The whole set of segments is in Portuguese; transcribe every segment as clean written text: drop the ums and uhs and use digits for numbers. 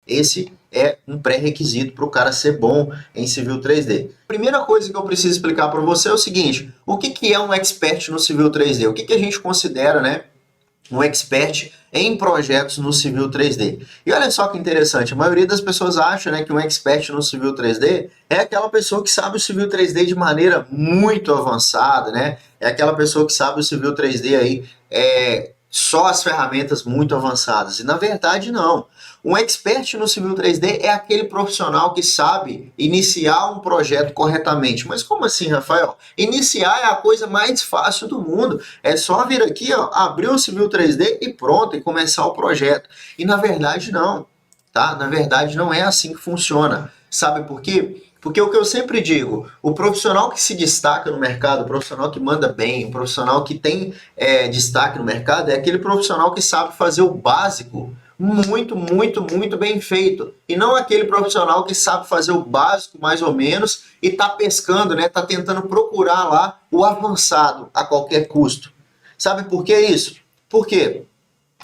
Esse é um pré-requisito para o cara ser bom em Civil 3D. Primeira coisa que eu preciso explicar para você é o seguinte: o que é um expert no Civil 3D? O que a gente considera, né, um expert em projetos no Civil 3D. E olha só que interessante, a maioria das pessoas acha, né, que um expert no Civil 3D é aquela pessoa que sabe o Civil 3D de maneira muito avançada, né? É aquela pessoa que sabe o Civil 3D aí, só as ferramentas muito avançadas. E na verdade não. Um expert no Civil 3D é aquele profissional que sabe iniciar um projeto corretamente. Mas como assim, Rafael? Iniciar é a coisa mais fácil do mundo. É só vir aqui, ó, abrir o Civil 3D e pronto, e começar o projeto. E na verdade não, tá? Na verdade não é assim que funciona. Sabe por quê? Porque o que eu sempre digo, o profissional que se destaca no mercado, o profissional que manda bem, o profissional que tem destaque no mercado, é aquele profissional que sabe fazer o básico muito, muito, muito bem feito. E não aquele profissional que sabe fazer o básico mais ou menos e está pescando, né? Está tentando procurar lá o avançado a qualquer custo. Sabe por que isso? Por quê?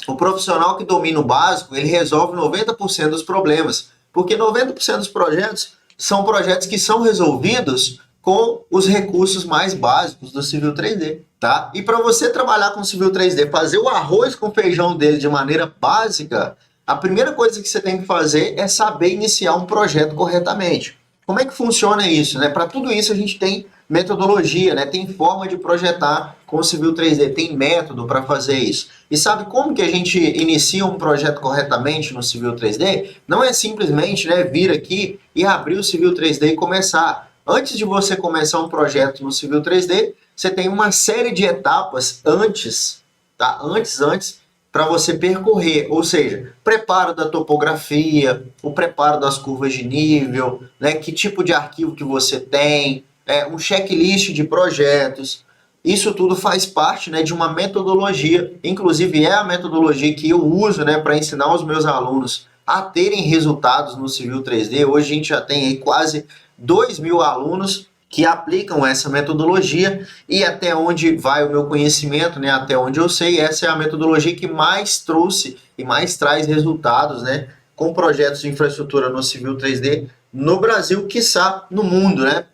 O profissional que domina o básico, ele resolve 90% dos problemas. Porque 90% dos projetos são projetos que são resolvidos com os recursos mais básicos do Civil 3D, tá? E para você trabalhar com o Civil 3D, fazer o arroz com feijão dele de maneira básica, a primeira coisa que você tem que fazer é saber iniciar um projeto corretamente. Como é que funciona isso, né? Para tudo isso a gente tem metodologia, né? Tem forma de projetar com o Civil 3D, tem método para fazer isso. E sabe como que a gente inicia um projeto corretamente no Civil 3D? Não é simplesmente, né, vir aqui e abrir o Civil 3D e começar. Antes de você começar um projeto no Civil 3D, você tem uma série de etapas antes, tá? Antes, para você percorrer, ou seja, preparo da topografia, o preparo das curvas de nível, né? Que tipo de arquivo que você tem, um checklist de projetos. Isso tudo faz parte, né, de uma metodologia, inclusive é a metodologia que eu uso, né, para ensinar os meus alunos a terem resultados no Civil 3D. Hoje a gente já tem aí quase 2.000 alunos que aplicam essa metodologia e até onde vai o meu conhecimento, né, até onde eu sei, essa é a metodologia que mais trouxe e mais traz resultados, né, com projetos de infraestrutura no Civil 3D no Brasil, quiçá no mundo, né?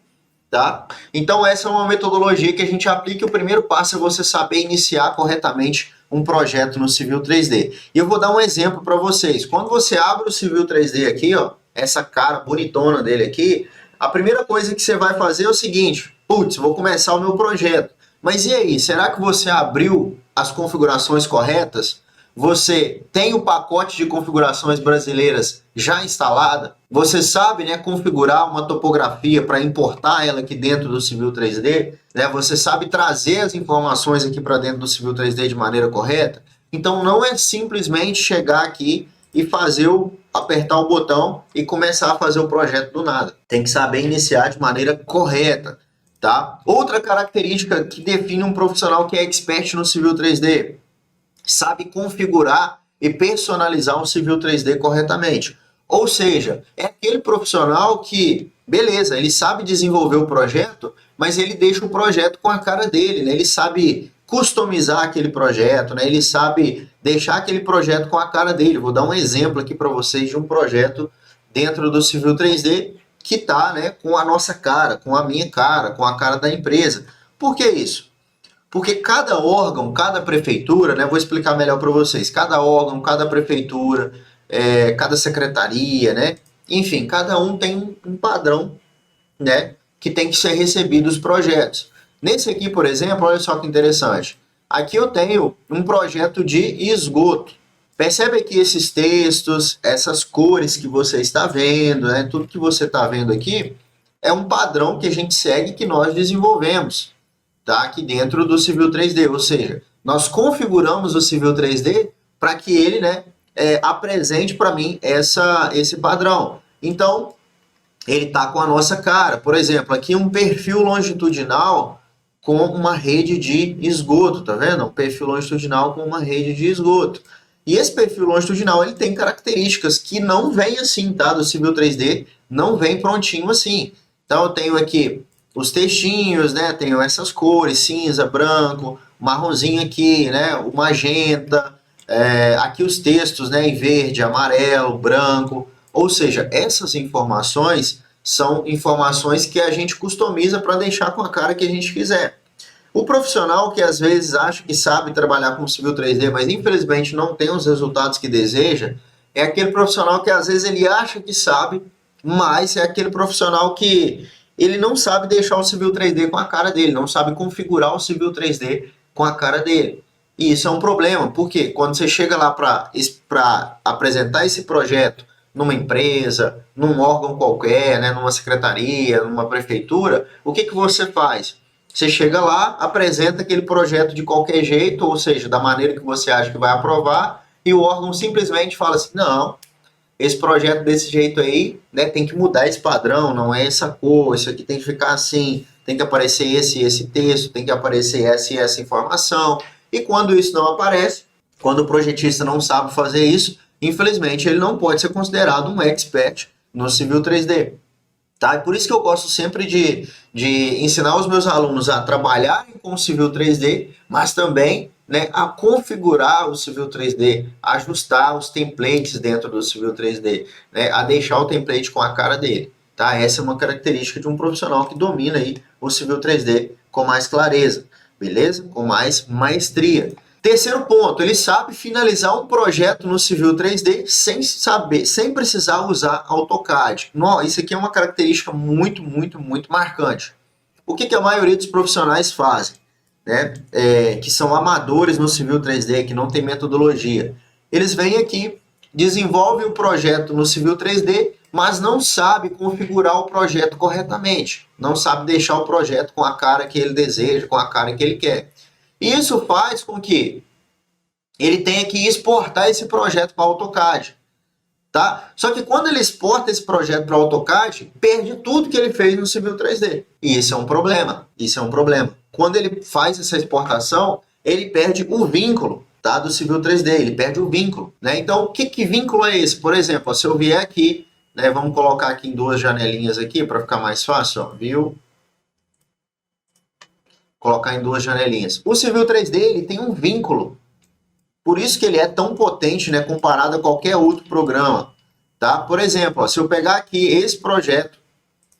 Tá? Então essa é uma metodologia que a gente aplica. O primeiro passo é você saber iniciar corretamente um projeto no Civil 3D. E eu vou dar um exemplo para vocês. Quando você abre o Civil 3D aqui, ó, essa cara bonitona dele aqui, a primeira coisa que você vai fazer é o seguinte: putz, vou começar o meu projeto. Mas e aí, será que você abriu as configurações corretas? Você tem o pacote de configurações brasileiras já instalada? Você sabe, né, configurar uma topografia para importar ela aqui dentro do Civil 3D? Né? Você sabe trazer as informações aqui para dentro do Civil 3D de maneira correta? Então não é simplesmente chegar aqui e apertar o botão e começar a fazer o projeto do nada. Tem que saber iniciar de maneira correta, tá? Outra característica que define um profissional que é expert no Civil 3D: sabe configurar e personalizar um Civil 3D corretamente. Ou seja, é aquele profissional que, beleza, ele sabe desenvolver o projeto, mas ele deixa o projeto com a cara dele, né? Ele sabe customizar aquele projeto, né? Ele sabe deixar aquele projeto com a cara dele. Vou dar um exemplo aqui para vocês de um projeto dentro do Civil 3D que está, né, com a nossa cara, com a minha cara, com a cara da empresa. Por que isso? Porque cada órgão, cada prefeitura, né, vou explicar melhor para vocês, cada órgão, cada prefeitura, cada secretaria, né, enfim, cada um tem um padrão, né, que tem que ser recebido os projetos. Nesse aqui, por exemplo, olha só que interessante. Aqui eu tenho um projeto de esgoto. Percebe aqui esses textos, essas cores que você está vendo, né, tudo que você está vendo aqui é um padrão que a gente segue, que nós desenvolvemos, tá? Aqui dentro do Civil 3D, ou seja, nós configuramos o Civil 3D para que ele, né, apresente para mim esse padrão. Então, ele está com a nossa cara. Por exemplo, aqui um perfil longitudinal com uma rede de esgoto, tá vendo? Um perfil longitudinal com uma rede de esgoto. E esse perfil longitudinal, ele tem características que não vem assim, tá? Do Civil 3D, não vem prontinho assim. Então, eu tenho aqui os textinhos, né? Tenho essas cores, cinza, branco, marronzinho aqui, né? O magenta, aqui os textos, né? Em verde, amarelo, branco, Ou seja, essas informações são informações que a gente customiza para deixar com a cara que a gente quiser. O profissional que às vezes acha que sabe trabalhar com Civil 3D, mas infelizmente não tem os resultados que deseja, é aquele profissional que às vezes ele acha que sabe, mas é aquele profissional que ele não sabe deixar o Civil 3D com a cara dele, não sabe configurar o Civil 3D com a cara dele. E isso é um problema, porque quando você chega lá para apresentar esse projeto numa empresa, num órgão qualquer, né, numa secretaria, numa prefeitura, o que você faz? Você chega lá, apresenta aquele projeto de qualquer jeito, ou seja, da maneira que você acha que vai aprovar, e o órgão simplesmente fala assim, não, esse projeto desse jeito aí, né, tem que mudar esse padrão, não é essa cor, isso aqui tem que ficar assim, tem que aparecer esse texto, tem que aparecer essa e essa informação. E quando isso não aparece, quando o projetista não sabe fazer isso, infelizmente ele não pode ser considerado um expert no Civil 3D. Tá? E por isso que eu gosto sempre de ensinar os meus alunos a trabalharem com o Civil 3D, mas também, né, a configurar o Civil 3D, a ajustar os templates dentro do Civil 3D, né, a deixar o template com a cara dele. Tá? Essa é uma característica de um profissional que domina aí o Civil 3D com mais clareza, beleza? Com mais maestria. Terceiro ponto, ele sabe finalizar um projeto no Civil 3D sem precisar usar AutoCAD. Não, isso aqui é uma característica muito marcante. O que a maioria dos profissionais fazem, né? Que são amadores no Civil 3D, que não tem metodologia. Eles vêm aqui, desenvolvem o projeto no Civil 3D, mas não sabe configurar o projeto corretamente. Não sabe deixar o projeto com a cara que ele deseja, com a cara que ele quer. Isso faz com que ele tenha que exportar esse projeto para AutoCAD, tá? Só que quando ele exporta esse projeto para AutoCAD, perde tudo que ele fez no Civil 3D. E isso é um problema. Isso é um problema. Quando ele faz essa exportação, ele perde o vínculo, tá, do Civil 3D. Ele perde o vínculo, né? Então, que vínculo é esse? Por exemplo, se eu vier aqui, né, vamos colocar aqui em duas janelinhas aqui para ficar mais fácil, ó, viu? Colocar em duas janelinhas. O Civil 3D ele tem um vínculo, por isso que ele é tão potente, né, comparado a qualquer outro programa, tá? Por exemplo, ó, se eu pegar aqui esse projeto,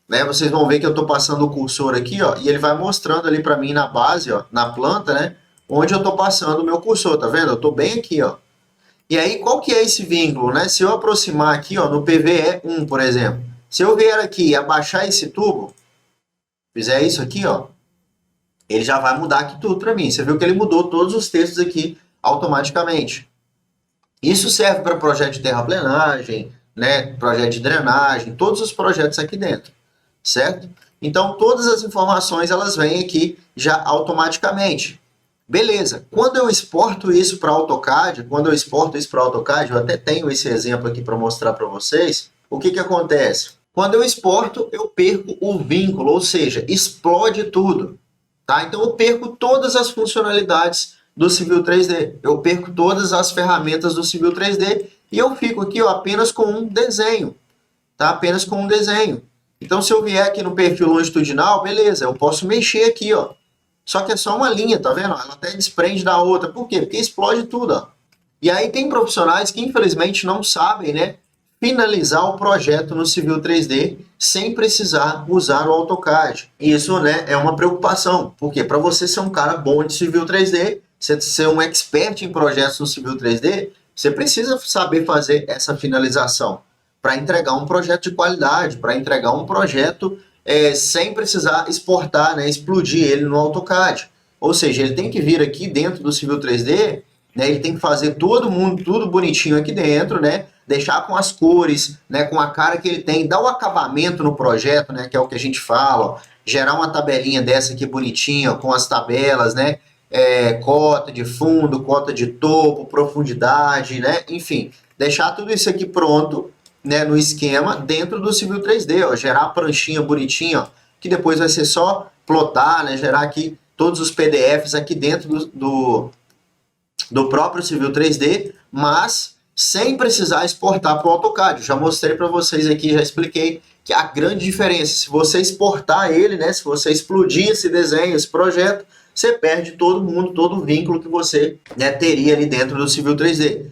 né, vocês vão ver que eu estou passando o cursor aqui, ó, e ele vai mostrando ali para mim na base, ó, na planta, né, onde eu estou passando o meu cursor, tá vendo? Eu estou bem aqui, ó. E aí, qual que é esse vínculo, né? Se eu aproximar aqui, ó, no PVE1, por exemplo, se eu vier aqui e abaixar esse tubo, fizer isso aqui, ó, ele já vai mudar aqui tudo para mim. Você viu que ele mudou todos os textos aqui automaticamente. Isso serve para projeto de terraplenagem, né, projeto de drenagem, todos os projetos aqui dentro, certo? Então, todas as informações elas vêm aqui já automaticamente. Beleza. Quando eu exporto isso para AutoCAD, eu até tenho esse exemplo aqui para mostrar para vocês, o que acontece? Quando eu exporto, eu perco o vínculo, ou seja, explode tudo. Tá? Então eu perco todas as funcionalidades do Civil 3D, eu perco todas as ferramentas do Civil 3D e eu fico aqui, ó, apenas com um desenho, tá? Apenas com um desenho. Então se eu vier aqui no perfil longitudinal, beleza, eu posso mexer aqui, ó. Só que é só uma linha, tá vendo? Ela até desprende da outra. Por quê? Porque explode tudo, ó. E aí tem profissionais que infelizmente não sabem, né, finalizar o projeto no Civil 3D sem precisar usar o AutoCAD. Isso, né, é uma preocupação, porque para você ser um cara bom de Civil 3D, você ser um expert em projetos no Civil 3D, você precisa saber fazer essa finalização para entregar um projeto de qualidade, para entregar um projeto sem precisar exportar, né, explodir ele no AutoCAD. Ou seja, ele tem que vir aqui dentro do Civil 3D, né, ele tem que fazer tudo bonitinho aqui dentro, né, deixar com as cores, né, com a cara que ele tem, dar o acabamento no projeto, né, que é o que a gente fala, ó, gerar uma tabelinha dessa aqui bonitinha, ó, com as tabelas, né, cota de fundo, cota de topo, profundidade, né, enfim, deixar tudo isso aqui pronto, né, no esquema dentro do Civil 3D, ó, gerar a pranchinha bonitinha, ó, que depois vai ser só plotar, né, gerar aqui todos os PDFs aqui dentro do próprio Civil 3D, mas sem precisar exportar para o AutoCAD. Eu já mostrei para vocês aqui, já expliquei que a grande diferença, se você exportar ele, né, se você explodir esse desenho, esse projeto, você perde todo o vínculo que você, né, teria ali dentro do Civil 3D.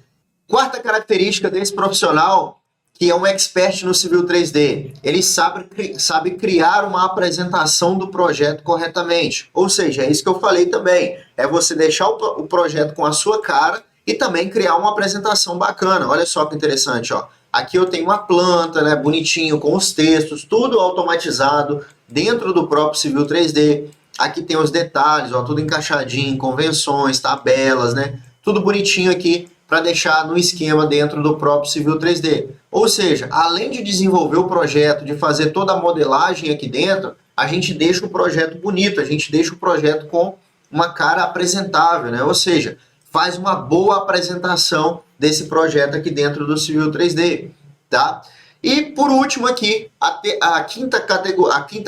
Quarta característica desse profissional, que é um expert no Civil 3D? Ele sabe criar uma apresentação do projeto corretamente. Ou seja, é isso que eu falei também. É você deixar o projeto com a sua cara e também criar uma apresentação bacana. Olha só que interessante, ó. Aqui eu tenho uma planta, né, bonitinho, com os textos, tudo automatizado dentro do próprio Civil 3D. Aqui tem os detalhes, ó, tudo encaixadinho, convenções, tabelas, né? Tudo bonitinho aqui para deixar no esquema dentro do próprio Civil 3D. Ou seja, além de desenvolver o projeto, de fazer toda a modelagem aqui dentro, a gente deixa o projeto bonito, a gente deixa o projeto com uma cara apresentável, né? Ou seja, faz uma boa apresentação desse projeto aqui dentro do Civil 3D, tá? E por último aqui, a quinta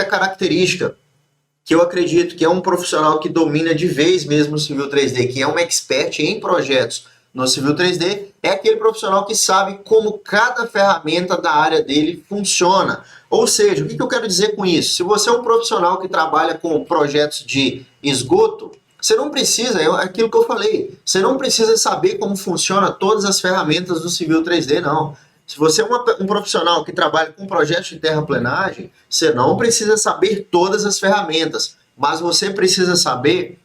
característica, que eu acredito que é um profissional que domina de vez mesmo o Civil 3D, que é um expert em projetos no Civil 3D, é aquele profissional que sabe como cada ferramenta da área dele funciona. Ou seja, o que eu quero dizer com isso? Se você é um profissional que trabalha com projetos de esgoto, você não precisa, é aquilo que eu falei, você não precisa saber como funciona todas as ferramentas do Civil 3D, não. Se você é um profissional que trabalha com projetos de terraplenagem, você não precisa saber todas as ferramentas, mas você precisa saber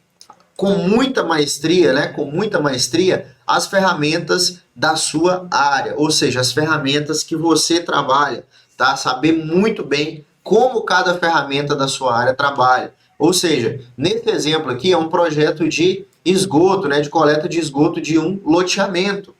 com muita maestria, né, com muita maestria, as ferramentas da sua área, ou seja, as ferramentas que você trabalha, tá? Saber muito bem como cada ferramenta da sua área trabalha. Ou seja, nesse exemplo aqui é um projeto de esgoto, né, de coleta de esgoto de um loteamento,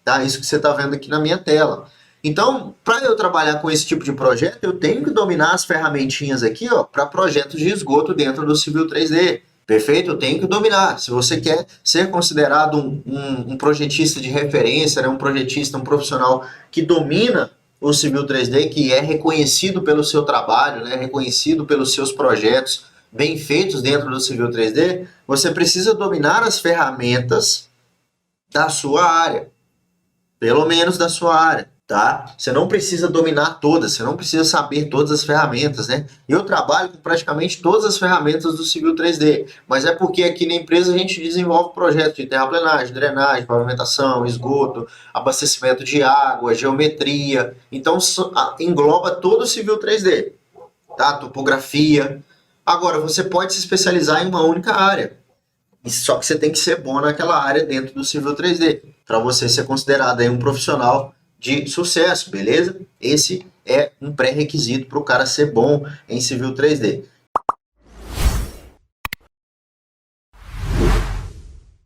tá? Isso que você está vendo aqui na minha tela. Então, para eu trabalhar com esse tipo de projeto, eu tenho que dominar as ferramentinhas aqui, ó, para projetos de esgoto dentro do Civil 3D. Perfeito? Eu tenho que dominar. Se você quer ser considerado um projetista de referência, né, um projetista, um profissional que domina o Civil 3D, que é reconhecido pelo seu trabalho, né, reconhecido pelos seus projetos bem feitos dentro do Civil 3D, você precisa dominar as ferramentas da sua área, pelo menos da sua área, tá? Você não precisa dominar todas, você não precisa saber todas as ferramentas, né? Eu trabalho com praticamente todas as ferramentas do Civil 3D, mas é porque aqui na empresa a gente desenvolve projetos de terraplenagem, drenagem, pavimentação, esgoto, abastecimento de água, geometria, então engloba todo o Civil 3D, tá? Topografia. Agora, você pode se especializar em uma única área, só que você tem que ser bom naquela área dentro do Civil 3D, para você ser considerado aí um profissional de sucesso, beleza? Esse é um pré-requisito para o cara ser bom em Civil 3D.